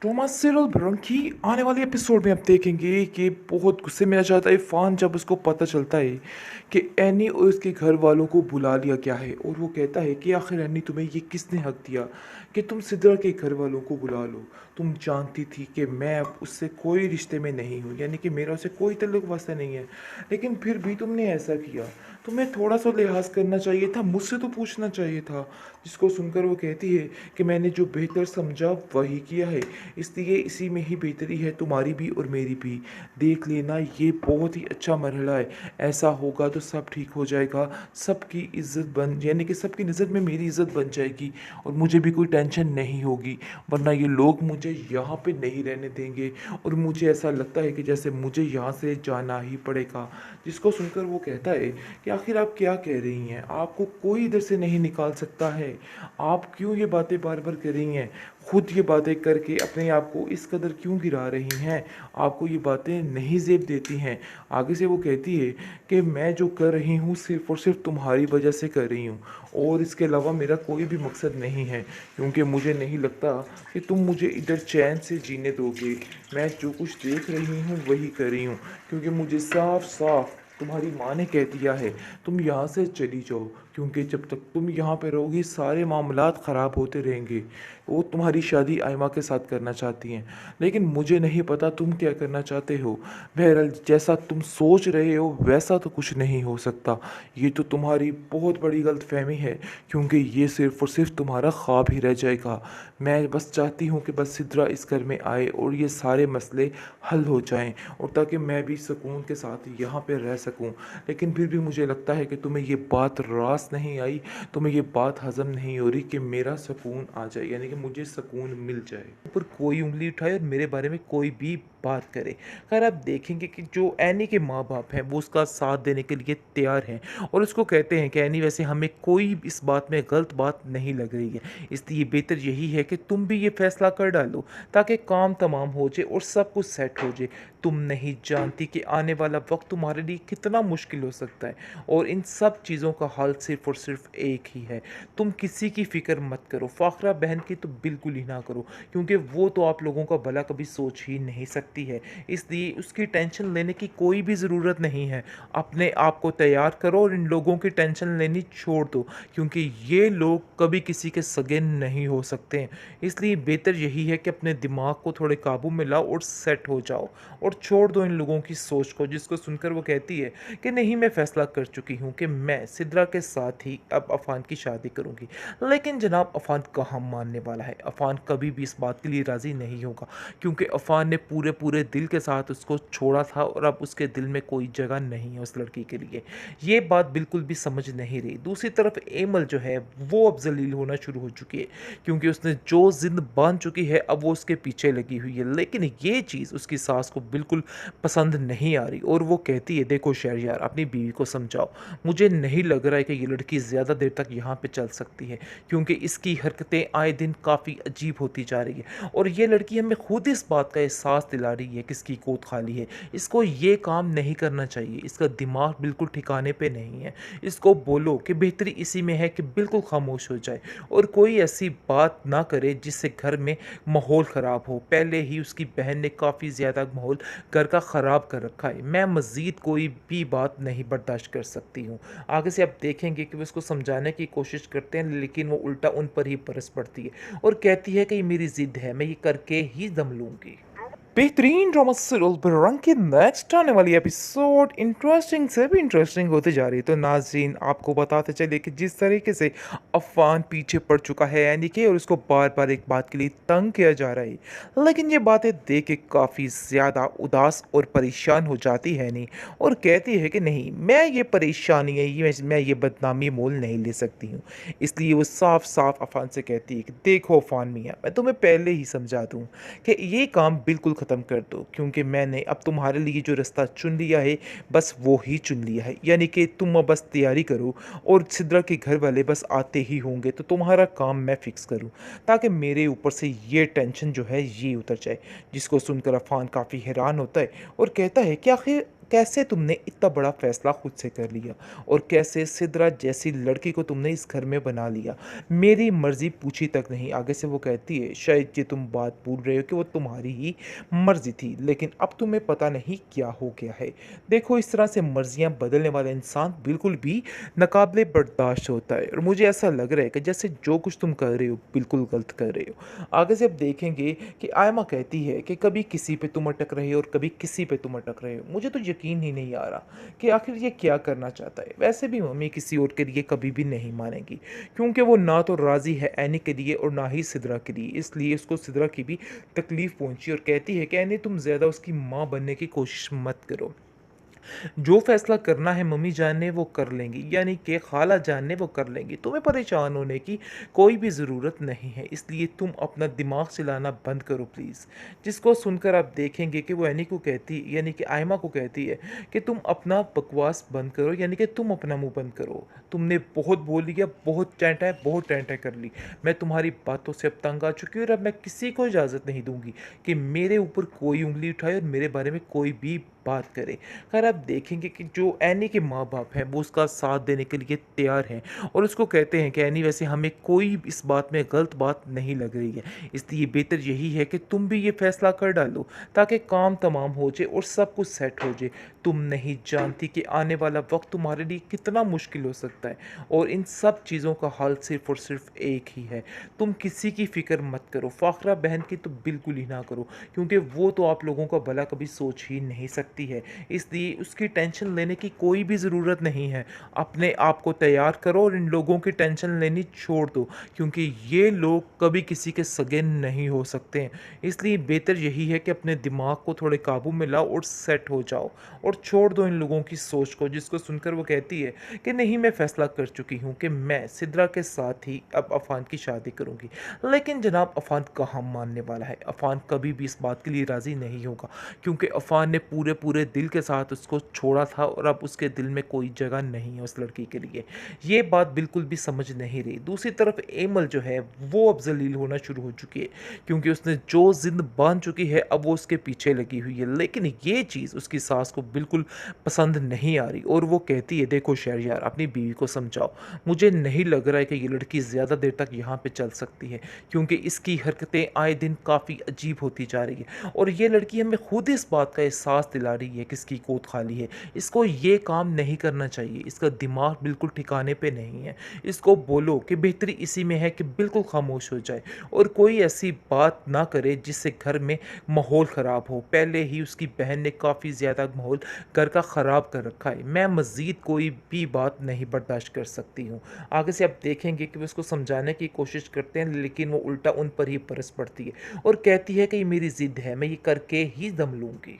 Thomas cereal bronchi आने वाले episode में आप देखेंगे कि बहुत गुस्से में आ जाता है फान जब उसको पता चलता है कि एनी और उसके घर वालों को बुला लिया गया है। और वो कहता है कि आखिर एनी तुम्हें ये किसने हक दिया कि तुम सिद्रा के घर वालों को बुला लो। तुम जानती थी कि मैं अब उससे कोई रिश्ते में नहीं हूँ, यानी कि मेरा उससे कोई ताल्लुक वास्ता नहीं है, लेकिन फिर भी तुमने ऐसा किया। तुम्हें थोड़ा सा लिहाज करना चाहिए था, मुझसे तो पूछना चाहिए था। जिसको सुनकर वो कहती है कि मैंने जो बेहतर समझा वही किया है, इसलिए इसी में ही बेहतरी है तुम्हारी भी और मेरी भी। देख लेना, ये बहुत ही अच्छा मरहला है। ऐसा होगा तो सब ठीक हो जाएगा, सबकी इज्जत बन यानी कि सबकी नज़र में मेरी इज्जत बन जाएगी और मुझे भी कोई टेंशन नहीं होगी। वरना ये लोग मुझे यहाँ पे नहीं रहने देंगे और मुझे ऐसा लगता है कि जैसे मुझे यहाँ से जाना ही पड़ेगा। जिसको सुनकर वो कहता है कि आखिर आप क्या कह रही हैं, आपको कोई इधर से नहीं निकाल सकता है। आप क्यों ये बातें बार बार कर रही हैं, खुद ये बातें करके अपने आप को इस कदर क्यों गिरा रही हैं। आपको ये बातें नहीं जेब देती हैं। आगे से वो कहती है कि मैं जो कर रही हूँ सिर्फ़ और सिर्फ तुम्हारी वजह से कर रही हूँ और इसके अलावा मेरा कोई भी मकसद नहीं है, क्योंकि मुझे नहीं लगता कि तुम मुझे इधर चैन से जीने दोगे। मैं जो कुछ देख रही हूँ वही कर रही हूँ, क्योंकि मुझे साफ साफ तुम्हारी माँ ने कह दिया है तुम यहाँ से चली जाओ, क्योंकि जब तक तुम यहाँ पे रहोगी सारे मामलात ख़राब होते रहेंगे। वो तुम्हारी शादी आयमा के साथ करना चाहती हैं, लेकिन मुझे नहीं पता तुम क्या करना चाहते हो। बहरहाल जैसा तुम सोच रहे हो वैसा तो कुछ नहीं हो सकता। ये तो तुम्हारी बहुत बड़ी गलतफहमी है, क्योंकि ये सिर्फ़ और सिर्फ तुम्हारा ख्वाब ही रह जाएगा। मैं बस चाहती हूँ कि बस सिद्रा इस घर में आए और ये सारे मसले हल हो जाएं, और ताकि मैं भी सुकून के साथ यहाँ पे रह सकूँ। लेकिन फिर भी मुझे लगता है कि तुम्हें ये बात रास नहीं आई, तुम्हें ये बात हज़म नहीं हो रही कि मेरा सुकून आ जाए, यानी कि मुझे सुकून मिल जाए। पर कोई उंगली उठाए और मेरे बारे में कोई भी बात करे। खैर आप देखेंगे कि जो एनी के माँ बाप हैं वो उसका साथ देने के लिए तैयार हैं और उसको कहते हैं कि एनी वैसे हमें कोई इस बात में गलत बात नहीं लग रही है, इसलिए बेहतर यही है कि तुम भी ये फैसला कर डालो ताकि काम तमाम हो जाए और सब कुछ सेट हो जाए। तुम नहीं जानती कि आने वाला वक्त तुम्हारे लिए कितना मुश्किल हो सकता है और इन सब चीज़ों का हल सिर्फ और सिर्फ एक ही है। तुम किसी की फिक्र मत करो, फाखरा बहन की तो बिल्कुल ही ना करो, क्योंकि वो तो आप लोगों का भला कभी सोच ही नहीं सकती है, इसलिए उसकी टेंशन लेने की कोई भी ज़रूरत नहीं है। अपने आप को तैयार करो और इन लोगों की टेंशन लेनी छोड़ दो, क्योंकि ये लोग कभी किसी के सगे नहीं हो सकते हैं। इसलिए बेहतर यही है कि अपने दिमाग को थोड़े काबू में लाओ और सेट हो जाओ और छोड़ दो इन लोगों की सोच को। जिसको सुनकर वो कहती है कि नहीं, मैं फैसला कर चुकी हूँ कि मैं सिद्रा के साथ ही अब अफान की शादी करूँगी। लेकिन जनाब अफान कहाँ मानने वाला है, अफान कभी भी इस बात के लिए राज़ी नहीं होगा, क्योंकि अफान ने पूरे पूरे दिल के साथ उसको छोड़ा था और अब उसके दिल में कोई जगह नहीं है उस लड़की के लिए। ये बात बिल्कुल भी समझ नहीं रही। दूसरी तरफ एमल जो है वो अब जलील होना शुरू हो चुकी है, क्योंकि उसने जो जिद बांध चुकी है अब वो उसके पीछे लगी हुई है। लेकिन ये चीज़ उसकी सास को बिल्कुल पसंद नहीं आ रही और वो कहती है देखो शहरयार, अपनी बीवी को समझाओ, मुझे नहीं लग रहा है कि ये लड़की ज़्यादा देर तक यहाँ पे चल सकती है, क्योंकि इसकी हरकतें आए दिन काफ़ी अजीब होती जा रही है और ये लड़की हमें खुद इस बात का एहसास दिला रही है कि इसकी गोद खाली है। इसको ये काम नहीं करना चाहिए, इसका दिमाग बिल्कुल ठिकाने पे नहीं है। इसको बोलो कि बेहतरी इसी में है कि बिल्कुल खामोश हो जाए और कोई ऐसी बात ना करे जिससे घर में माहौल ख़राब हो। पहले ही उसकी बहन ने काफ़ी ज़्यादा माहौल घर का ख़राब कर रखा है। मैं मज़ीद कोई भी बात नहीं बर्दाश्त कर सकती हूँ। आगे से आप देखेंगे कि वो उसको समझाने की कोशिश करते हैं, लेकिन वो उल्टा उन पर ही बरस पड़ती है और कहती है कि ये मेरी ज़िद है, मैं ये करके ही दम लूँगी। बेहतरीन ड्रामा सीरियल बरंग की नेक्स्ट आने वाली एपिसोड इंटरेस्टिंग से भी इंटरेस्टिंग होते जा रही है। तो नाज़रीन आपको बताते चले कि जिस तरीके से अफवान पीछे पड़ चुका है यानी कि और उसको बार बार एक बात के लिए तंग किया जा रहा है, लेकिन ये बातें देख के काफ़ी ज़्यादा उदास और परेशान हो जाती है नहीं, और कहती है कि नहीं, मैं ये परेशानी है, ये मैं ये बदनामी मोल नहीं ले सकती हूँ। इसलिए वो साफ साफ अफान से कहती है कि देखो अफान मियाँ, मैं तुम्हें पहले ही समझा दूँ कि ये काम बिल्कुल ख़त्म कर दो, क्योंकि मैंने अब तुम्हारे लिए जो रास्ता चुन लिया है बस वो ही चुन लिया है। यानी कि तुम अब बस तैयारी करो और सिद्रा के घर वाले बस आते ही होंगे तो तुम्हारा काम मैं फ़िक्स करूं, ताकि मेरे ऊपर से ये टेंशन जो है ये उतर जाए। जिसको सुनकर अफान काफ़ी हैरान होता है और कहता है कि आखिर कैसे तुमने इतना बड़ा फ़ैसला खुद से कर लिया और कैसे सिद्रा जैसी लड़की को तुमने इस घर में बना लिया? मेरी मर्ज़ी पूछी तक नहीं। आगे से वो कहती है, शायद ये तुम बात भूल रहे हो कि वो तुम्हारी ही मर्ज़ी थी, लेकिन अब तुम्हें पता नहीं क्या हो गया है। देखो, इस तरह से मर्ज़ियाँ बदलने वाला इंसान बिल्कुल भी नाक़ाबिले बर्दाश्त होता है और मुझे ऐसा लग रहा है कि जैसे जो कुछ तुम कर रहे हो, बिल्कुल गलत कर रहे हो। आगे से अब देखेंगे कि आयमा कहती है कि कभी किसी पे तुम अटक रहे हो और कभी किसी पे तुम अटक रहे हो। मुझे तो यकीन ही नहीं आ रहा कि आखिर ये क्या करना चाहता है। वैसे भी मम्मी किसी और के लिए कभी भी नहीं मानेगी, क्योंकि वो ना तो राज़ी है एनी के लिए और ना ही सिद्रा के लिए। इसलिए उसको सिद्रा की भी तकलीफ़ पहुंची और कहती है कि एनी, तुम ज़्यादा उसकी माँ बनने की कोशिश मत करो। जो फैसला करना है मम्मी जान ने वो कर लेंगी, यानी कि खाला जान ने वो कर लेंगी। तुम्हें परेशान होने की कोई भी ज़रूरत नहीं है, इसलिए तुम अपना दिमाग चलाना बंद करो प्लीज़। जिसको सुनकर आप देखेंगे कि वो एनी को कहती, यानी कि आयमा को कहती है कि तुम अपना बकवास बंद करो, यानी कि तुम अपना मुंह बंद करो। तुमने बहुत बोल लिया, बहुत टेंटा कर ली। मैं तुम्हारी बातों से अब तंग आ चुकी हूँ और अब मैं किसी को इजाज़त नहीं दूंगी कि मेरे ऊपर कोई उंगली उठाए और मेरे बारे में कोई भी बात करे। खैर, आप देखेंगे कि जो एनी के माँ-बाप हैं वो उसका साथ देने के लिए तैयार हैं और उसको कहते हैं कि एनी, वैसे हमें कोई इस बात में गलत बात नहीं लग रही है, इसलिए बेहतर यही है कि तुम भी ये फैसला कर डालो ताकि काम तमाम हो जाए और सब कुछ सेट हो जाए। तुम नहीं जानती कि आने वाला वक्त तुम्हारे लिए कितना मुश्किल हो सकता है और इन सब चीज़ों का हल सिर्फ और सिर्फ एक ही है। तुम किसी की फ़िक्र मत करो, फ़ाखरा बहन की तो बिल्कुल ही ना करो, क्योंकि वो तो आप लोगों का भला कभी सोच ही नहीं सकती है, इसलिए उसकी टेंशन लेने की कोई भी ज़रूरत नहीं है। अपने आप को तैयार करो और इन लोगों की टेंशन लेनी छोड़ दो, क्योंकि ये लोग कभी किसी के सगे नहीं हो सकते हैं। इसलिए बेहतर यही है कि अपने दिमाग को थोड़े काबू में लाओ और सेट हो जाओ और छोड़ दो इन लोगों की सोच को। जिसको सुनकर वो कहती है कि नहीं, मैं फ़ैसला कर चुकी हूँ कि मैं सिद्रा के साथ ही अब अफ़ान की शादी करूँगी। लेकिन जनाब, अफ़ान कहाँ मानने वाला है? अफ़ान कभी भी इस बात के लिए राज़ी नहीं होगा, क्योंकि अफ़ान ने पूरे पूरे दिल के साथ उसको छोड़ा था और अब उसके दिल में कोई जगह नहीं है उस लड़की के लिए। ये बात बिल्कुल भी समझ नहीं रही। दूसरी तरफ एमल जो है वो अब ज़लील होना शुरू हो चुकी है, क्योंकि उसने जो ज़िद बाँध चुकी है अब वो उसके पीछे लगी हुई है। लेकिन ये चीज़ उसकी सास को बिल्कुल पसंद नहीं आ रही और वो कहती है, देखो शहरयार, अपनी बीवी को समझाओ। मुझे नहीं लग रहा है कि ये लड़की ज़्यादा देर तक यहाँ पे चल सकती है, क्योंकि इसकी हरकतें आए दिन काफ़ी अजीब होती जा रही है और ये लड़की हमें खुद इस बात का एहसास दिला रही है कि इसकी गोद खाली है। इसको ये काम नहीं करना चाहिए, इसका दिमाग बिल्कुल ठिकाने पे नहीं है। इसको बोलो कि बेहतरी इसी में है कि बिल्कुल खामोश हो जाए और कोई ऐसी बात ना करे जिससे घर में माहौल ख़राब हो। पहले ही उसकी बहन ने काफ़ी ज़्यादा माहौल घर का ख़राब कर रखा है। मैं मज़ीद कोई भी बात नहीं बर्दाश्त कर सकती हूँ। आगे से आप देखेंगे कि वो उसको समझाने की कोशिश करते हैं, लेकिन वो उल्टा उन पर ही बरस पड़ती है और कहती है कि ये मेरी ज़िद है, मैं ये करके ही दम लूँगी।